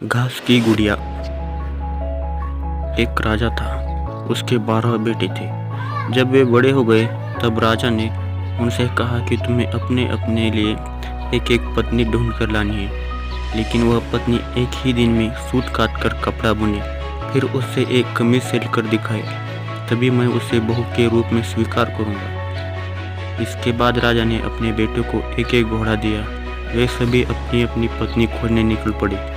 घास की गुड़िया। एक राजा था, उसके 12 बेटे थे। जब वे बड़े हो गए तब राजा ने उनसे कहा कि तुम्हें अपने अपने लिए एक एक पत्नी ढूंढ कर लानी है, लेकिन वह पत्नी एक ही दिन में सूत काट कर कपड़ा बुने, फिर उससे एक कमीज सिल कर दिखाए, तभी मैं उसे बहू के रूप में स्वीकार करूँगा। इसके बाद राजा ने अपने बेटों को एक एक घोड़ा दिया। वे सभी अपनी अपनी पत्नी खोजने निकल पड़े।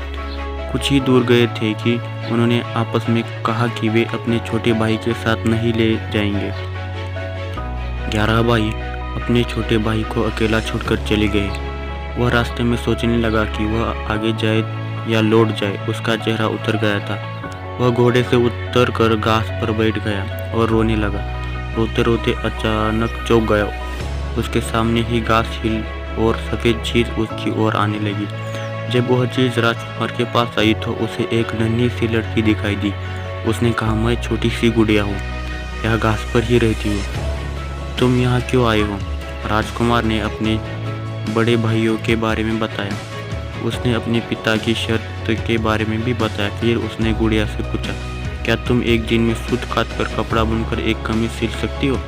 कुछ ही दूर गए थे कि उन्होंने आपस में कहा कि वे अपने छोटे भाई के साथ नहीं ले जाएंगे। 11 भाई अपने छोटे भाई को अकेला छोड़कर चले गए। वह रास्ते में सोचने लगा कि वह आगे जाए या लौट जाए। उसका चेहरा उतर गया था। वह घोड़े से उतर कर घास पर बैठ गया और रोने लगा। रोते रोते अचानक चौंक गया। उसके सामने ही घास हिल और सफ़ेद चीज़ उसकी ओर आने लगी। जब वह चीज़ राजकुमार के पास आई तो उसे एक नन्ही सी लड़की दिखाई दी। उसने कहा, मैं छोटी सी गुड़िया हूँ, यह घास पर ही रहती हूँ। तुम यहाँ क्यों आए हो? राजकुमार ने अपने बड़े भाइयों के बारे में बताया। उसने अपने पिता की शर्त के बारे में भी बताया। फिर उसने गुड़िया से पूछा, क्या तुम एक दिन में सूत काट कर कपड़ा बुनकर एक कमीज सिल सकती हो?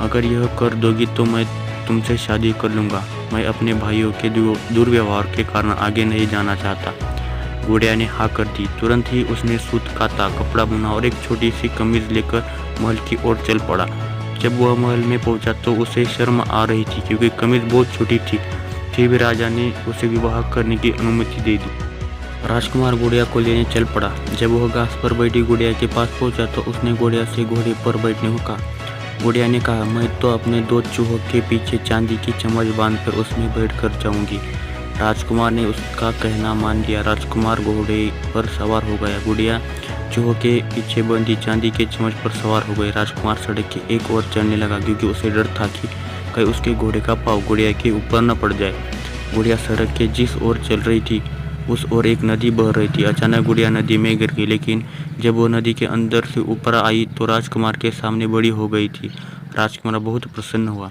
अगर यह कर दोगी तो मैं तुमसे शादी कर लूँगा। मैं अपने भाइयों के दुर्व्यवहार के कारण आगे नहीं जाना चाहता। गुड़िया ने हाँ कर दी। तुरंत ही उसने सूत काटा, कपड़ा बुना और एक छोटी सी कमीज लेकर महल की ओर चल पड़ा। जब वह महल में पहुंचा तो उसे शर्म आ रही थी क्योंकि कमीज बहुत छोटी थी। फिर भी राजा ने उसे विवाह करने की अनुमति दे दी। राजकुमार गुड़िया को लेने चल पड़ा। जब वह घास पर बैठी गुड़िया के पास पहुंचा तो उसने गुड़िया से घोड़े पर बैठने को कहा। गुड़िया ने कहा, मैं तो अपने 2 चूहों के पीछे चांदी की चम्मच बांधकर उसमें बैठकर जाऊंगी। राजकुमार ने उसका कहना मान लिया। राजकुमार घोड़े पर सवार हो गया। गुड़िया चूहों के पीछे बंधी चांदी के चम्मच पर सवार हो गई। राजकुमार सड़क के एक ओर चलने लगा क्योंकि उसे डर था कि कहीं उसके घोड़े का पाँव गुड़िया के ऊपर न पड़ जाए। गुड़िया सड़क के जिस ओर चल रही थी उस ओर एक नदी बह रही थी। अचानक गुड़िया नदी में गिर गई, लेकिन जब वो नदी के अंदर से ऊपर आई तो राजकुमार के सामने बड़ी हो गई थी। राजकुमार बहुत प्रसन्न हुआ।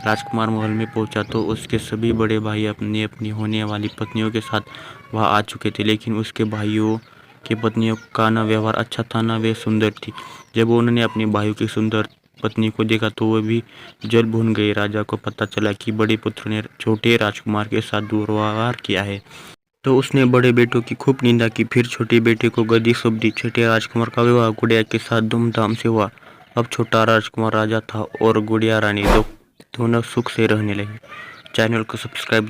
राजकुमार महल में पहुंचा तो उसके सभी बड़े भाई अपनी अपनी होने वाली पत्नियों के साथ वहां आ चुके थे, लेकिन उसके भाइयों की पत्नियों का न व्यवहार अच्छा था न वे सुंदर थी। जब उन्होंने अपने भाइयों की सुंदर पत्नी को देखा तो वह भी जल भून गए। राजा को पता चला कि बड़े पुत्र ने छोटे राजकुमार के साथ दुर्व्यवहार किया है, तो उसने बड़े बेटों की खूब निंदा की। फिर छोटे बेटे को गद्दी सौंप दी। छोटे राजकुमार का विवाह गुड़िया के साथ धूमधाम से हुआ। अब छोटा राजकुमार राजा था और गुड़िया रानी दोनों सुख से रहने लगे। चैनल को सब्सक्राइब